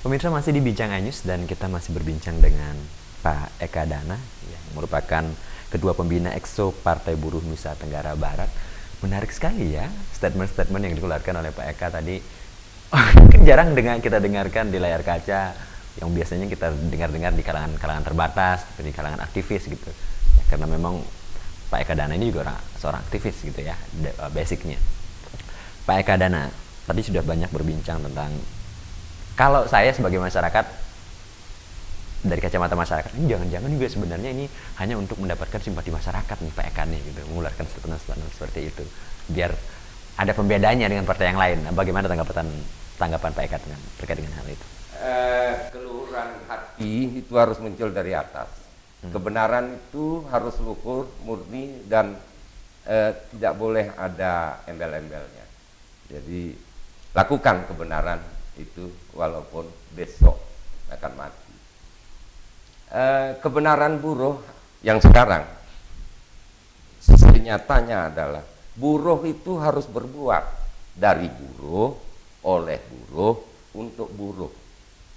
Pemirsa masih di Bincang Anyus dan kita masih berbincang dengan Pak Eka Dana yang merupakan Ketua Pembina EXO Partai Buruh Nusa Tenggara Barat. Menarik sekali ya statement-statement yang dikeluarkan oleh Pak Eka tadi. Mungkin jarang kita dengarkan di layar kaca, yang biasanya kita dengar-dengar di kalangan terbatas, di kalangan aktivis gitu. Ya, karena memang Pak Eka Dana ini juga seorang aktivis gitu ya, basicnya. Pak Eka Dana tadi sudah banyak berbincang tentang, kalau saya sebagai masyarakat, dari kacamata masyarakat, ini jangan-jangan juga sebenarnya ini hanya untuk mendapatkan simpati masyarakat nih Pak Eka nih gitu, mengeluarkan statement-statement seperti itu biar ada pembedanya dengan partai yang lain. Nah, bagaimana tanggapan Pak Eka terkait dengan hal itu? Keluhuran hati itu harus muncul dari atas. Kebenaran itu harus luhur, murni, dan tidak boleh ada embel-embelnya. Jadi lakukan kebenaran itu walaupun besok akan mati. Kebenaran buruh yang sekarang sisi nyatanya adalah buruh itu harus berbuat, dari buruh, oleh buruh, untuk buruh.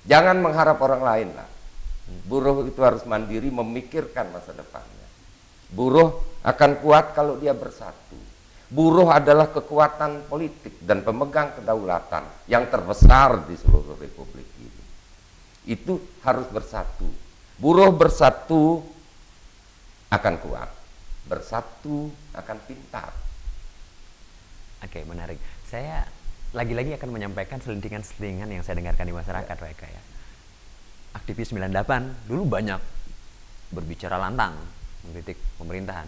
Jangan mengharap orang lain lah. Buruh itu harus mandiri, memikirkan masa depannya. Buruh akan kuat kalau dia bersatu. Buruh adalah kekuatan politik dan pemegang kedaulatan yang terbesar di seluruh republik ini. Itu harus bersatu. Buruh bersatu akan kuat, bersatu akan pintar. Oke, menarik. Saya lagi-lagi akan menyampaikan selintingan-selintingan yang saya dengarkan di masyarakat, Pak Eka ya. Aktivis 98 dulu banyak berbicara lantang, mengkritik pemerintahan.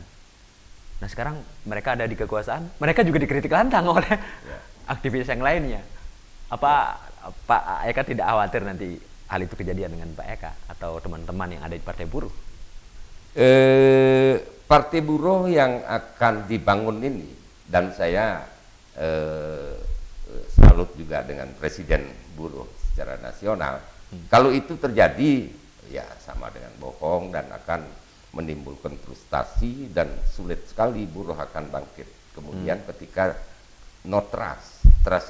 Nah sekarang mereka ada di kekuasaan, mereka juga dikritik lantang oleh aktivis yang lainnya. Apa Pak Eka tidak khawatir nanti hal itu kejadian dengan Pak Eka atau teman-teman yang ada di Partai Buruh? Partai Buruh yang akan dibangun ini, dan saya salut juga dengan Presiden Buruh secara nasional. Kalau itu terjadi, ya sama dengan bohong dan akan menimbulkan frustasi, dan sulit sekali buruh akan bangkit. Kemudian ketika no trust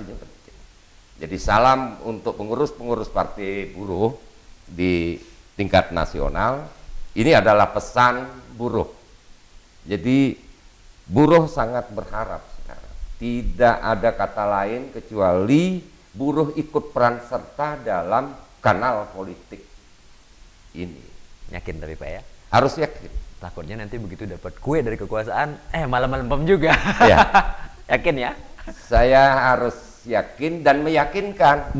ini penting. Jadi salam untuk pengurus-pengurus Partai Buruh di tingkat nasional. Ini adalah pesan buruh. Jadi buruh sangat berharap sekarang. Tidak ada kata lain kecuali buruh ikut peran serta dalam kanal politik ini. Yakin tapi Pak ya? Harus yakin. Takutnya nanti begitu dapat kue dari kekuasaan, malah melempem juga. Ya. Yakin ya? Saya harus yakin dan meyakinkan.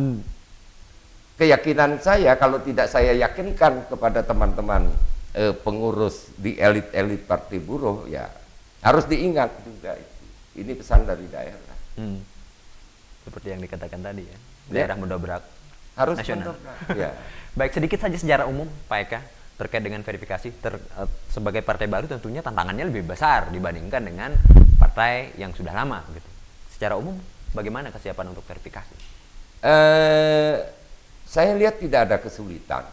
Keyakinan saya, kalau tidak saya yakinkan kepada teman-teman pengurus di elit-elit Partai Buruh, ya harus diingat juga itu. Ini pesan dari daerah. Seperti yang dikatakan tadi ya. Daerah mendobrak harus nasional. Ya. Baik, sedikit saja sejarah umum Pak Eka terkait dengan verifikasi. Sebagai partai baru tentunya tantangannya lebih besar dibandingkan dengan partai yang sudah lama gitu. Secara umum bagaimana kesiapan untuk verifikasi? Saya lihat tidak ada kesulitan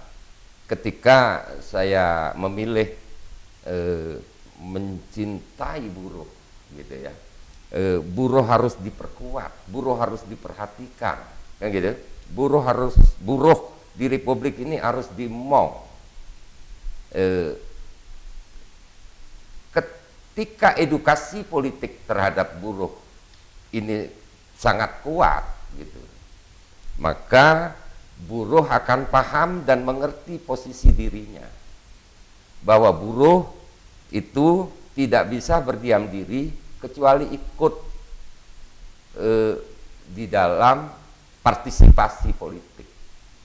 ketika saya memilih mencintai buruh gitu ya. Buruh harus diperkuat, buruh harus diperhatikan, kan gitu. Buruh di Republik ini harus dimong. Ketika edukasi politik terhadap buruh ini sangat kuat gitu, maka buruh akan paham dan mengerti posisi dirinya, bahwa buruh itu tidak bisa berdiam diri kecuali ikut di dalam partisipasi politik.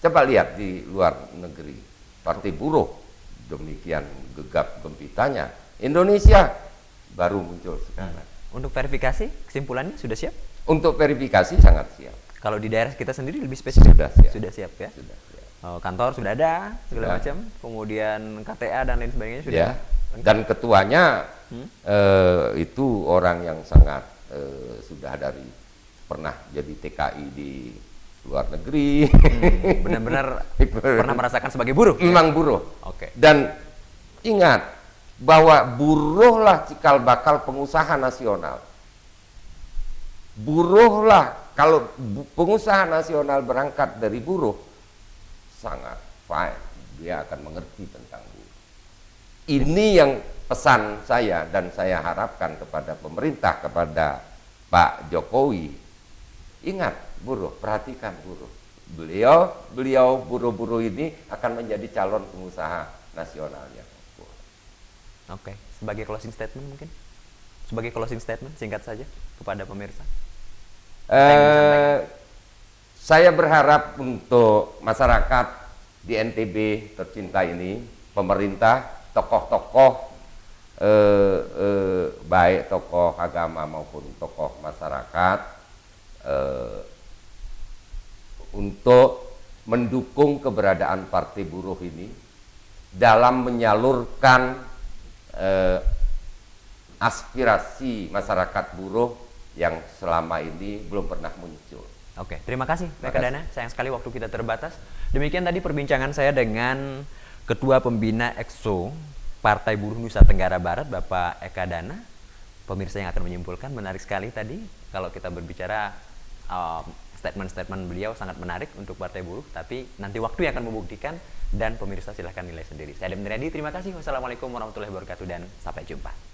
Coba lihat di luar negeri, Partai Buruh demikian gegap gempitanya. Indonesia baru muncul sekarang. Untuk verifikasi kesimpulannya sudah siap? Untuk verifikasi sangat siap. Kalau di daerah kita sendiri lebih spesifik? Sudah siap Ya? Sudah siap. Kantor sudah ada segala macam, kemudian KTA dan lain sebagainya sudah. Ya. Dan ketuanya itu orang yang sangat sudah dari pernah jadi TKI di luar negeri. Benar-benar pernah merasakan sebagai buruh? Memang buruh. Oke. Dan ingat bahwa buruhlah cikal bakal pengusaha nasional. Buruhlah, kalau pengusaha nasional berangkat dari buruh, sangat fine, dia akan mengerti tentang buruh. Ini yang pesan saya dan saya harapkan kepada pemerintah, kepada Pak Jokowi. Ingat buruh, perhatikan buruh. Beliau buruh-buruh ini akan menjadi calon pengusaha nasional yang kuat. Oke, sebagai closing statement mungkin? Sebagai closing statement singkat saja kepada pemirsa. Saya berharap untuk masyarakat di NTB tercinta ini, pemerintah, tokoh-tokoh, baik tokoh agama maupun tokoh masyarakat, untuk mendukung keberadaan Partai Buruh ini dalam menyalurkan aspirasi masyarakat buruh yang selama ini belum pernah muncul. Oke, terima kasih Pak Ekadana. Sayang sekali waktu kita terbatas. Demikian tadi perbincangan saya dengan Ketua Pembina EXO Partai Buruh Nusa Tenggara Barat, Bapak Ekadana. Pemirsa yang akan menyimpulkan, menarik sekali tadi kalau kita berbicara statement-statement beliau sangat menarik untuk Partai Buruh, tapi nanti waktu yang akan membuktikan dan pemirsa silahkan nilai sendiri. Saya Adam Niradi, terima kasih. Wassalamualaikum warahmatullahi wabarakatuh dan sampai jumpa.